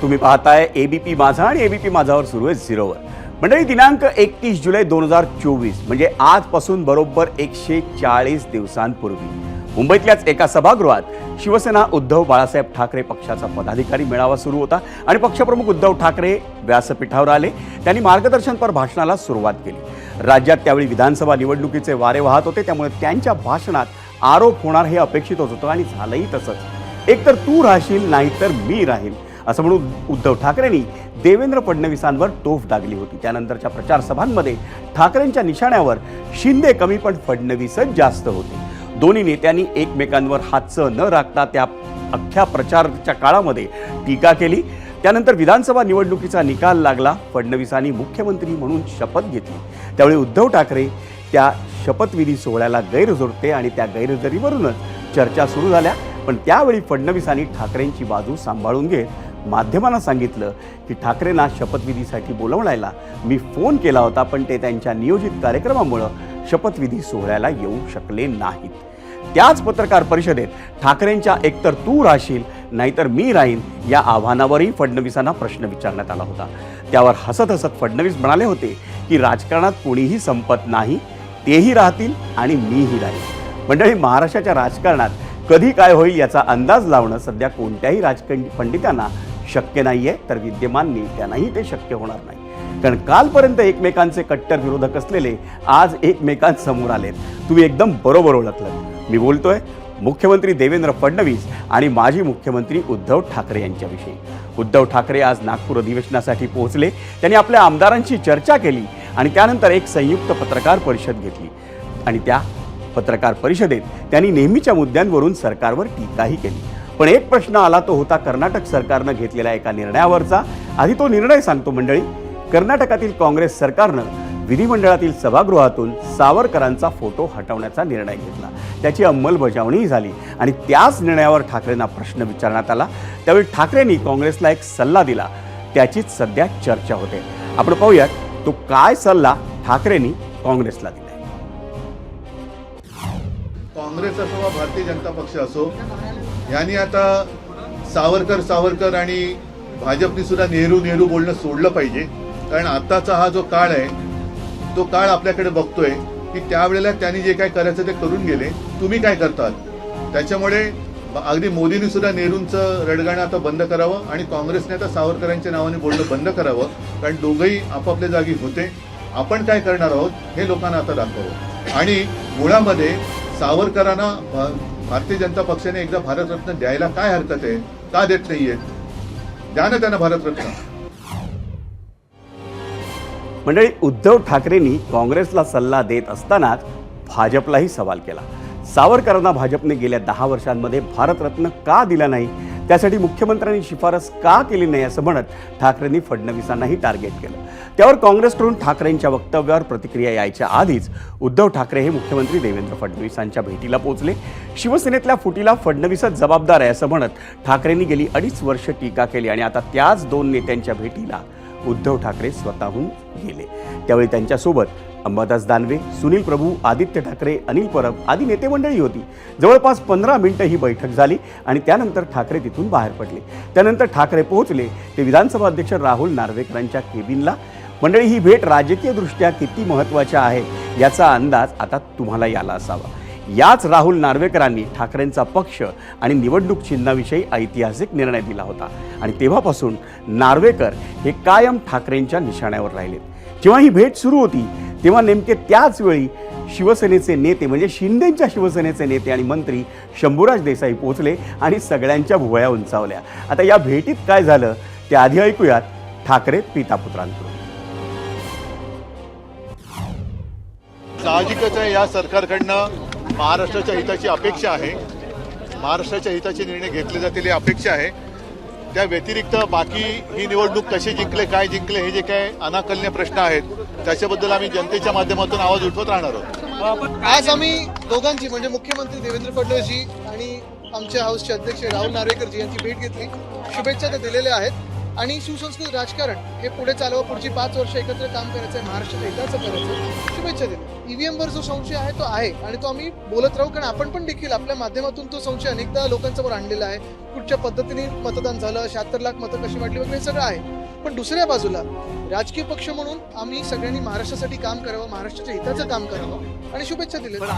तुम्ही पाहताय एबीपी माझा आणि एबीपी माझावर सुरू आहे झिरोवर. मंडळी, दिनांक 31 जुलै 2024 म्हणजे आजपासून बरोबर 140 दिवसांपूर्वी मुंबईतल्याच एका सभागृहात शिवसेना उद्धव बाळासाहेब ठाकरे पक्षाचा पदाधिकारी मेळावा सुरू होता आणि पक्षप्रमुख उद्धव ठाकरे व्यासपीठावर आले. त्यांनी मार्गदर्शनपर भाषणाला सुरुवात केली. राज्यात त्यावेळी विधानसभा निवडणुकीचे वारे वाहत होते, त्यामुळे त्यांच्या भाषणात आरोप होणार हे अपेक्षितच होतं आणि झालंही तसंच. एकतर तू राहशील नाहीतर मी राहील असं म्हणून उद्धव ठाकरेंनी देवेंद्र फडणवीसांवर तोफ डागली होती. त्यानंतरच्या प्रचार सभांमध्ये ठाकरेंच्या निशाण्यावर शिंदे कमी पण फडणवीसच जास्त होते. दोन्ही नेत्यांनी एकमेकांवर हातचं न राखता त्या अख्ख्या प्रचाराच्या काळामध्ये टीका केली. त्यानंतर विधानसभा निवडणुकीचा निकाल लागला. फडणवीसांनी मुख्यमंत्री म्हणून शपथ घेतली. त्यावेळी उद्धव ठाकरे त्या शपथविधी सोहळ्याला गैरहजर होते आणि त्या गैरहजेरीवरूनच चर्चा सुरू झाल्या. पण त्यावेळी फडणवीसांनी ठाकरेंची बाजू सांभाळून घेत माध्यमांना सांगितलं की ठाकरेंना शपथविधीसाठी बोलवण्याला मी फोन केला होता, पण ते त्यांच्या नियोजित कार्यक्रमामुळे शपथविधी सोहळ्याला येऊ शकले नाहीत. त्याच पत्रकार परिषदेत ठाकरेंच्या एकतर तू राहशील नाहीतर मी राहीन या आव्हानावरही फडणवीसांना प्रश्न विचारण्यात आला होता. त्यावर हसत हसत फडणवीस म्हणाले होते की राजकारणात कोणीही संपत नाही, तेही राहतील आणि मीही राहील. मंडळी, महाराष्ट्राच्या राजकारणात कधी काय होईल याचा अंदाज लावणं सध्या कोणत्याही राजकीय पंडितांना शक्य नाहीये, तर विद्यमान नेत्यांनाही ते शक्य होणार नाही. कारण कालपर्यंत एकमेकांचे कट्टर विरोधक असलेले आज एकमेकांसमोर आलेत. तुम्ही एकदम बरोबर ओळखलं. मी बोलतोय मुख्यमंत्री देवेंद्र फडणवीस आणि माजी मुख्यमंत्री उद्धव ठाकरे यांच्याविषयी. उद्धव ठाकरे आज नागपूर अधिवेशनासाठी पोहोचले. त्यांनी आपल्या आमदारांशी चर्चा केली आणि त्यानंतर एक संयुक्त पत्रकार परिषद घेतली आणि त्या पत्रकार परिषदेत त्यांनी नेहमीच्या मुद्द्यांवरून सरकारवर टीकाही केली. पण एक प्रश्न आला, तो होता कर्नाटक सरकारनं घेतलेल्या एका निर्णयावरचा. आधी तो निर्णय सांगतो मंडळी. कर्नाटकातील काँग्रेस सरकारनं विधिमंडळातील सभागृहातून सावरकरांचा फोटो हटवण्याचा निर्णय घेतला. त्याची अंमलबजावणीही झाली आणि त्याच निर्णयावर ठाकरेंना प्रश्न विचारण्यात आला. त्यावेळी ठाकरेंनी काँग्रेसला एक सल्ला दिला. त्याचीच सध्या चर्चा होते. आपण पाहूयात तो काय सल्ला ठाकरेंनी काँग्रेसला दिला. काँग्रेस असो वा भारतीय जनता पक्ष असो, यांनी आता सावरकर आणि भाजपनी सुद्धा नेहरू बोलणं सोडलं पाहिजे. कारण आताचा हा जो काळ आहे, तो काळ आपल्याकडे बघतोय की त्यावेळेला त्यांनी जे काय करायचं ते करून गेले, तुम्ही काय करतात. त्याच्यामुळे अगदी मोदींनी सुद्धा नेहरूंचं रडगाणं आता बंद करावं आणि काँग्रेसने आता सावरकरांच्या नावाने बोलणं बंद करावं. कारण दोघंही आपापल्या जागी होते. आपण काय करणार आहोत हे लोकांना आता दाखवावं. आणि मुळामध्ये सावरकरांना भारतीय जनता पक्षाने एकदा भारतरत्न द्यायला काय हरकत आहे? का देत नाहीये? द्या ना त्यांना भारतरत्न. मंडळी, उद्धव ठाकरेंनी काँग्रेसला सल्ला देत असतानाच भाजपलाही सवाल केला. सावरकरांना भाजपने गेल्या 10 वर्षांमध्ये भारतरत्न का दिला नाही, त्यासाठी मुख्यमंत्र्यांनी शिफारस का केली नाही असं म्हणत ठाकरेंनी फडणवीसांनाही टार्गेट केलं. त्यावर काँग्रेसकडून ठाकरेंच्या वक्तव्यावर प्रतिक्रिया यायच्या आधीच उद्धव ठाकरे हे मुख्यमंत्री देवेंद्र फडणवीसांच्या भेटीला पोहोचले. शिवसेनेतल्या फुटीला फडणवीसच जबाबदार आहे असं म्हणत ठाकरेंनी गेली 2.5 वर्ष टीका केली आणि आता त्याच दोन नेत्यांच्या भेटीला उद्धव ठाकरे स्वतःहून गेले. त्यावेळी त्यांच्यासोबत अंबादास दानवे, सुनील प्रभू, आदित्य ठाकरे, अनिल परब आदी नेते मंडळी होती. जवळपास 15 मिनिटं ही बैठक झाली आणि त्यानंतर ठाकरे तिथून बाहेर पडले. त्यानंतर ठाकरे पोहोचले ते विधानसभा अध्यक्ष राहुल नार्वेकरांच्या केबिनला. मंडळी, ही भेट राजकीयदृष्ट्या किती महत्त्वाची आहे याचा अंदाज आता तुम्हाला याला असावा. याच राहुल नार्वेकरांनी ठाकरेंचा पक्ष आणि निवडणूक चिन्हाविषयी ऐतिहासिक निर्णय दिला होता आणि तेव्हापासून नार्वेकर हे कायम ठाकरेंच्या निशाण्यावर राहिलेत. जेव्हा ही भेट सुरू होती तेव्हा नेमके त्याच वेळी शिवसेनेचे नेते म्हणजे शिंदेंच्या शिवसेनेचे नेते आणि मंत्री शंभूराज देसाई पोहोचले आणि सगळ्यांच्या भुवया उंचावल्या. आता या भेटीत काय झालं ते आधी ऐकूयात ठाकरे पितापुत्रांकडून. साहजिकच आहे, या सरकारकडनं महाराष्ट्राच्या हिताची अपेक्षा आहे. महाराष्ट्राच्या हिताचे निर्णय घेतले जातील ही अपेक्षा आहे. त्या व्यतिरिक्त बाकी ही निवडणूक कशी जिंकले, काय जिंकले, हे जे काय अनाकलनीय प्रश्न आहेत त्याच्याबद्दल आम्ही जनतेच्या माध्यमातून आवाज उठवत राहणार आहोत. आज आम्ही दोघांची म्हणजे मुख्यमंत्री देवेंद्र फडणवीसजी आणि आमच्या हाऊसचे अध्यक्ष राहुल नार्वेकरजी यांची भेट घेतली. शुभेच्छा ते दिलेल्या आहेत. आणि सुसंस्कृत राजकारण हे पुढे चालवा, पुढची 5 वर्ष एकत्र काम करायचं आहे, महाराष्ट्राच्या हिताचं करायचं. शुभेच्छा दिल्या. ईव्हीएमवर जो संशय आहे तो आहे आणि तो आम्ही बोलत राहू, कारण आपण पण देखील आपल्या माध्यमातून तो संशय अनेकदा लोकांसमोर आणलेला आहे. कुठच्या पद्धतीने मतदान झालं, 76 लाख मतं कशी वाटली वगैरे सगळं आहे. पण दुसऱ्या बाजूला राजकीय पक्ष म्हणून आम्ही सगळ्यांनी महाराष्ट्रासाठी काम करावं, महाराष्ट्राच्या हिताचं काम करावं आणि शुभेच्छा दिल्या.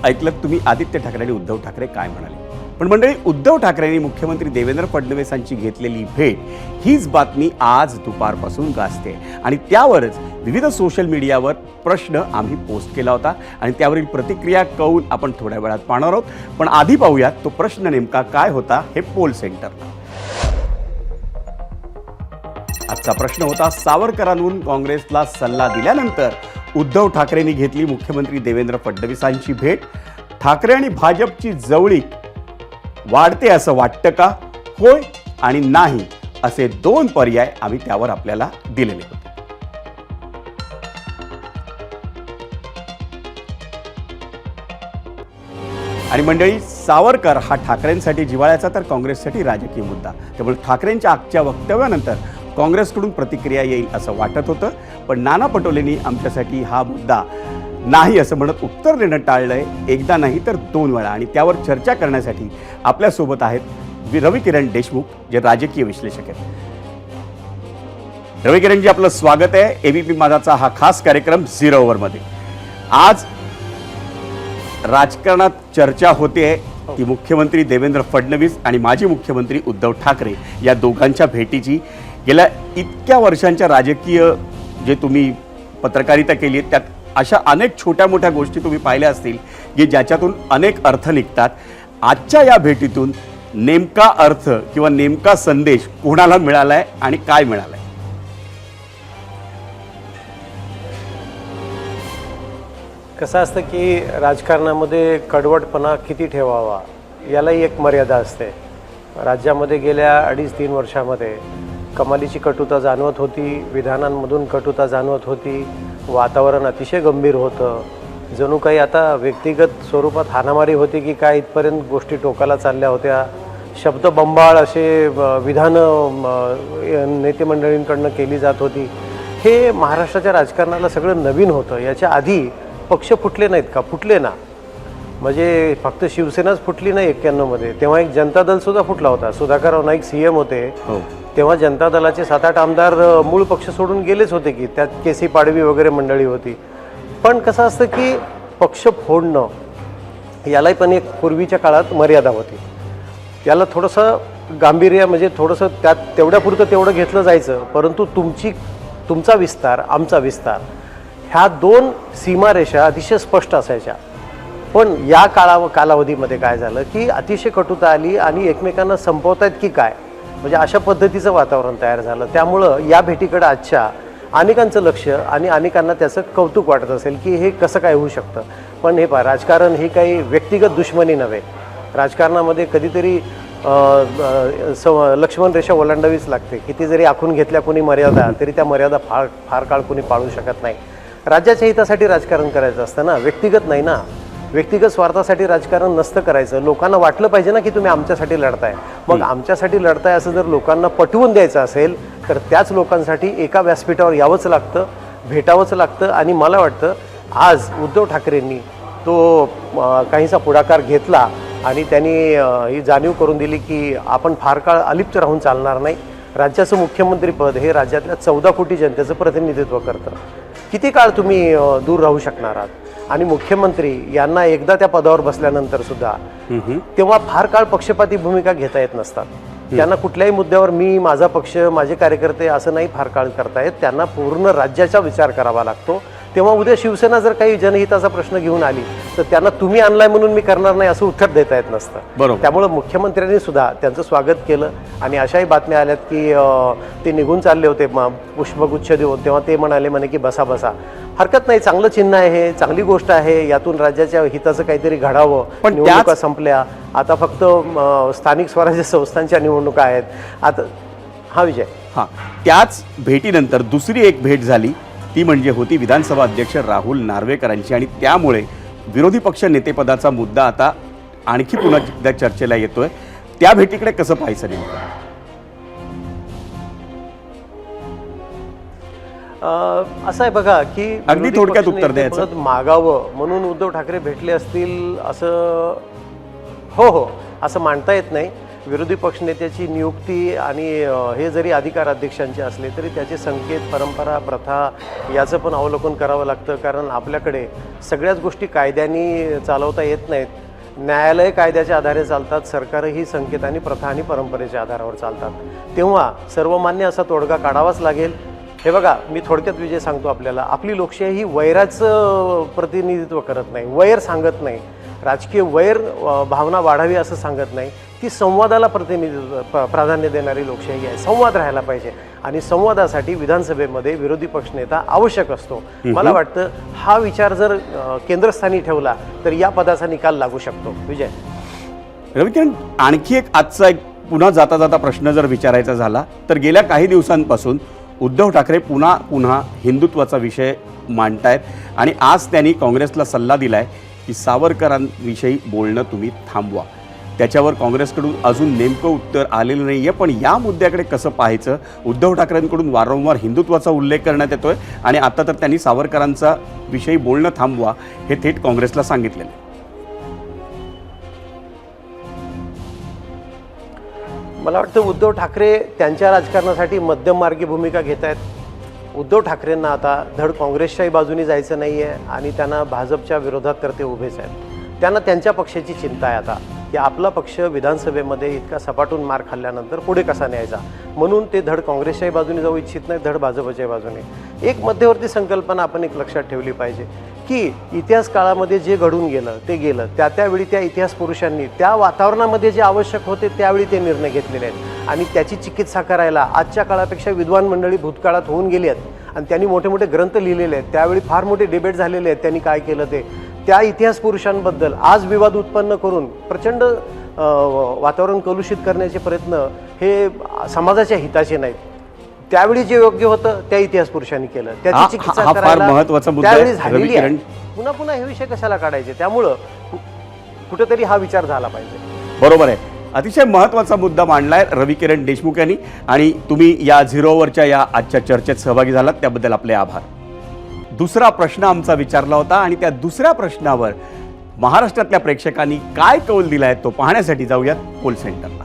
ऐकलं तुम्ही आदित्य ठाकरे आणि उद्धव ठाकरे काय म्हणाले. पण मंडळी, उद्धव ठाकरेंनी मुख्यमंत्री देवेंद्र फडणवीसांची घेतलेली भेट हीच बातमी आज दुपारपासून गाजते आणि त्यावरच विविध सोशल मीडियावर प्रश्न आम्ही पोस्ट केला होता आणि त्यावरील प्रतिक्रिया कौल आपण थोड्या वेळात पाहणार आहोत. पण आधी पाहूयात तो प्रश्न नेमका काय होता हे पोल सेंटरला. आजचा प्रश्न होता, सावरकरांवरून काँग्रेसला सल्ला दिल्यानंतर उद्धव ठाकरेंनी घेतली मुख्यमंत्री देवेंद्र फडणवीसांची भेट. ठाकरे आणि भाजपची जवळीक वाढते असं वाटतं का? होय आणि नाही असे 2 पर्याय आम्ही त्यावर आपल्याला दिलेले होते. आणि मंडळी, सावरकर हा ठाकरेंसाठी जिव्हाळ्याचा तर काँग्रेससाठी राजकीय मुद्दा. त्यामुळे ठाकरेंच्या आजच्या वक्तव्यानंतर काँग्रेसकडून प्रतिक्रिया येईल असं वाटत होतं. पण नाना पटोलेंनी आमच्यासाठी हा मुद्दा नाही असं म्हणत उत्तर देणं टाळलंय. एकदा नाही तर 2 वेळा. आणि त्यावर चर्चा करण्यासाठी आपल्यासोबत आहेत रविकिरण देशमुख, जे राजकीय विश्लेषक आहेत. रविकिरणजी, आपलं स्वागत आहे एबीपी माझाचा हा खास कार्यक्रम 0 ओव्हरमध्ये. आज राजकारणात चर्चा होते की मुख्यमंत्री देवेंद्र फडणवीस आणि माजी मुख्यमंत्री उद्धव ठाकरे या दोघांच्या भेटीची. गेल्या इतक्या वर्षांच्या राजकीय जे तुम्ही पत्रकारिता केली आहे त्यात अशा अनेक छोट्या मोठ्या गोष्टी तुम्ही पाहिल्या असतील की ज्याच्यातून अनेक अर्थ निघतात. आजच्या या भेटीतून नेमका अर्थ किंवा नेमका संदेश कोणाला मिळालाय आणि काय मिळालाय? कसं असतं की राजकारणामध्ये कडवटपणा किती ठेवावा यालाही एक मर्यादा असते. राज्यामध्ये गेल्या 2.5-3 वर्षामध्ये कमालीची कटुता जाणवत होती, विधानांमधून कटुता जाणवत होती, वातावरण अतिशय गंभीर होतं. जणू काही आता व्यक्तिगत स्वरूपात हाणामारी होती की काय इथपर्यंत गोष्टी टोकाला चालल्या होत्या. शब्दबंबाळ असे विधानं नेते मंडळींकडनं केली जात होती. हे महाराष्ट्राच्या राजकारणाला सगळं नवीन होतं. याच्या आधी पक्ष फुटले नाहीत का? फुटले ना. म्हणजे फक्त शिवसेनाच फुटली नाही 91मध्ये, तेव्हा एक जनता दलसुद्धा फुटला होता. सुधाकरराव नाईक CM होते तेव्हा जनता दलाचे 7-8 आमदार मूळ पक्ष सोडून गेलेच होते की त्यात केसी पाडवी वगैरे मंडळी होती. पण कसं असतं की पक्ष फोडणं यालाही पण एक पूर्वीच्या काळात मर्यादा होती. याला थोडंसं गांभीर्य म्हणजे थोडंसं त्यात तेवढ्यापुरतं तेवढं घेतलं जायचं. परंतु तुमचा विस्तार, आमचा विस्तार ह्या 2 सीमारेषा अतिशय स्पष्ट असायच्या. पण या कालावधीमध्ये काय झालं की अतिशय कटुता आली आणि एकमेकांना संपवतायत की काय, म्हणजे अशा पद्धतीचं वातावरण तयार झालं. त्यामुळं या भेटीकडे आजच्या अनेकांचं लक्ष आणि अनेकांना त्याचं कौतुक वाटत असेल की हे कसं काय होऊ शकतं. पण हे पहा, राजकारण ही काही व्यक्तिगत दुश्मनी नव्हे. राजकारणामध्ये कधीतरी लक्ष्मण रेषा ओलांडावीच लागते. किती जरी आखून घेतल्या कोणी मर्यादा तरी त्या मर्यादा फार काळ कोणी पाळू शकत नाही. राज्याच्या हितासाठी राजकारण करायचं असतं ना, व्यक्तिगत नाही ना. व्यक्तिगत स्वार्थासाठी राजकारण नसतं करायचं. लोकांना वाटलं पाहिजे ना की तुम्ही आमच्यासाठी लढताय. मग आमच्यासाठी लढताय असं जर लोकांना पटवून द्यायचं असेल तर त्याच लोकांसाठी एका व्यासपीठावर यावंच लागतं, भेटावंच लागतं. आणि मला वाटतं आज उद्धव ठाकरेंनी तो काहीसा पुढाकार घेतला आणि त्यांनी ही जाणीव करून दिली की आपण फार काळ अलिप्त राहून चालणार नाही. राज्याचं मुख्यमंत्रीपद हे राज्यातल्या 14 कोटी जनतेचं प्रतिनिधित्व करतं. किती काळ तुम्ही दूर राहू शकणार आहात? आणि मुख्यमंत्री यांना एकदा त्या पदावर बसल्यानंतर सुद्धा तेव्हा फार काळ पक्षपाती भूमिका घेता येत नसतात. त्यांना कुठल्याही मुद्द्यावर मी, माझा पक्ष, माझे कार्यकर्ते असं नाही फार काळ करता येत. त्यांना पूर्ण राज्याचा विचार करावा लागतो. तेव्हा उद्या शिवसेना जर काही जनहिताचा प्रश्न घेऊन आली तर त्यांना तुम्ही आणलाय म्हणून मी करणार नाही असं उत्तर देता येत नसतं. बरोबर. त्यामुळं मुख्यमंत्र्यांनी सुद्धा त्यांचं स्वागत केलं. आणि अशाही बातम्या आल्यात की ते निघून चालले होते पुष्पगुच्छ देऊन, तेव्हा ते म्हणे की बसा बसा. हरकत नाही, चांगलं चिन्ह आहे हे, चांगली गोष्ट आहे. यातून राज्याच्या हिताचं काहीतरी घडावं. पण निवडणुका संपल्या, आता फक्त स्थानिक स्वराज्य संस्थांच्या निवडणुका आहेत आता. हा विजय, त्याच भेटीनंतर दुसरी एक भेट झाली, ती म्हणजे होती विधानसभा अध्यक्ष राहुल नार्वेकरांची. आणि त्यामुळे विरोधी पक्ष नेतेपदाचा मुद्दा आता आणखी पुन्हा एकदा चर्चेला येतोय. त्या भेटीकडे कसं पाहायचं नेमकं? असं आहे बघा की अगदी विरोधी थोडक्यात पक्षनेते उत्तर द्यायचं. पद मागावं म्हणून उद्धव ठाकरे भेटले असतील असं हो असं मानता येत नाही. विरोधी पक्षनेत्याची नियुक्ती आणि हे जरी अधिकार अध्यक्षांचे असले तरी त्याचे संकेत, परंपरा, प्रथा याचं पण अवलोकन करावं लागतं. कारण आपल्याकडे सगळ्याच गोष्टी कायद्याने चालवता येत नाहीत. न्यायालय कायद्याच्या आधारे चालतात, सरकारही संकेत आणि प्रथा आणि परंपरेच्या आधारावर चालतात. तेव्हा सर्वमान्य असा तोडगा काढावाच लागेल. हे बघा, मी थोडक्यात विजय सांगतो आपल्याला, आपली लोकशाही ही वैराचं प्रतिनिधित्व करत नाही, वैर सांगत नाही, राजकीय वैर भावना वाढावी असं सांगत नाही. ती संवादाला प्राधान्य देणारी लोकशाही आहे. संवाद राहायला पाहिजे आणि संवादासाठी विधानसभेमध्ये विरोधी पक्षनेता आवश्यक असतो. मला वाटतं हा विचार जर केंद्रस्थानी ठेवला तर या पदाचा निकाल लागू शकतो. विजय. रविकिरण, आणखी एक आजचा एक पुन्हा जाता जाता प्रश्न जर विचारायचा झाला तर गेल्या काही दिवसांपासून उद्धव ठाकरे पुन्हा हिंदुत्वाचा विषय मांडतायत आणि आज त्यांनी काँग्रेसला सल्ला दिलाय की सावरकरांविषयी बोलणं तुम्ही थांबवा. त्याच्यावर काँग्रेसकडून अजून नेमकं उत्तर आलेलं नाही आहे. पण या मुद्द्याकडे कसं पाहायचं? उद्धव ठाकरेंकडून वारंवार हिंदुत्वाचा उल्लेख करण्यात येतोय आणि आता तर त्यांनी सावरकरांचा विषयी बोलणं थांबवा हे थेट काँग्रेसला सांगितलेलं आहे. मला वाटतं उद्धव ठाकरे त्यांच्या राजकारणासाठी मध्यममार्गी भूमिका घेत आहेत. उद्धव ठाकरेंना आता धड काँग्रेसच्याही बाजूने जायचं नाही आहे आणि त्यांना भाजपच्या विरोधात तर ते उभेच आहेत. त्यांना त्यांच्या पक्षाची चिंता आहे आता की आपला पक्ष विधानसभेमध्ये इतका सपाटून मार खाल्ल्यानंतर पुढे कसा न्यायचा. म्हणून ते धड काँग्रेसच्याही बाजूने जाऊ इच्छित नाही, धड भाजपच्याही बाजूने. एक मध्यवर्ती संकल्पना आपण एक लक्षात ठेवली पाहिजे की इतिहास काळामध्ये जे घडून गेलं ते गेलं. त्यावेळी त्या इतिहास पुरुषांनी त्या वातावरणामध्ये जे आवश्यक होते त्यावेळी ते निर्णय घेतलेले आहेत आणि त्याची चिकित्सा करायला आजच्या काळापेक्षा विद्वान मंडळी भूतकाळात होऊन गेली आहेत आणि त्यांनी मोठे मोठे ग्रंथ लिहिलेले आहेत. त्यावेळी फार मोठे डिबेट झालेले आहेत त्यांनी काय केलं ते. त्या इतिहास पुरुषांबद्दल आज विवाद उत्पन्न करून प्रचंड वातावरण कलुषित करण्याचे प्रयत्न हे समाजाच्या हिताचे नाहीत. त्यावेळी जे योग्य होतं त्या इतिहास पुरुषांनी केलं, त्याची चिकित्सा फार करायला महत्त्वाचा मुद्दा आहे, त्यावेळी झालेली आहे. रविकिरण. पुन्हा पुन्हा हे विषय कशाला काढायचे? त्यामुळं कुठेतरी हा विचार झाला पाहिजे. बरोबर आहे. अतिशय महत्त्वाचा मुद्दा मांडलाय रविकिरण देशमुख यांनी आणि तुम्ही या झिरोवरच्या या आजच्या चर्चेत सहभागी झालात त्याबद्दल आपले आभार. दुसरा प्रश्न आमचा विचारला होता आणि त्या दुसऱ्या प्रश्नावर महाराष्ट्रातल्या प्रेक्षकांनी काय कौल दिलाय तो पाहण्यासाठी जाऊयात पोल सेंटरला.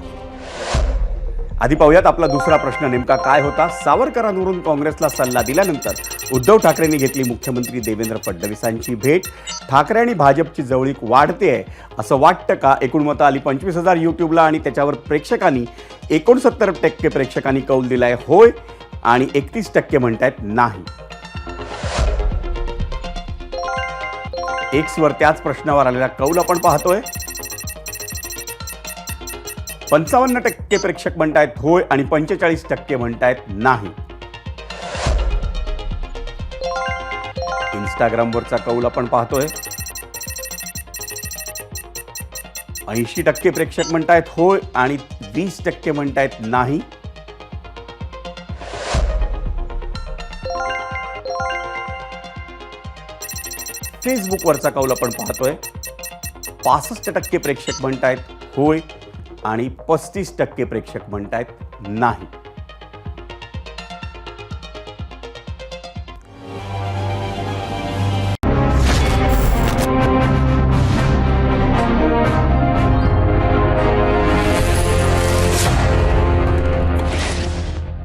आधी पाहूयात आपला दुसरा प्रश्न नेमका काय होता. सावरकरांवरून काँग्रेसला सल्ला दिल्यानंतर उद्धव ठाकरेंनी घेतली मुख्यमंत्री देवेंद्र फडणवीसांची भेट. ठाकरे आणि भाजपची जवळीक वाढते असं वाटतं का? एकूण मतं आली 25,000 यूट्यूबला आणि त्याच्यावर प्रेक्षकांनी 69% प्रेक्षकांनी कौल दिलाय होय आणि 31% म्हणतायत नाही. एक्सवर त्याच प्रश्नावर आलेला कौल आपण पाहतोय. 55% प्रेक्षक म्हणतायत होय आणि 45% म्हणतायत नाही. इंस्टाग्रामवरचा कौल आपण पाहतोय. 80% प्रेक्षक म्हणतायत होय आणि 20% म्हणतायत नाही. फेसबुकवरचा कौल आपण पाहतोय. 65% प्रेक्षक म्हणतायत होय आणि 35% प्रेक्षक म्हणतायत नाही.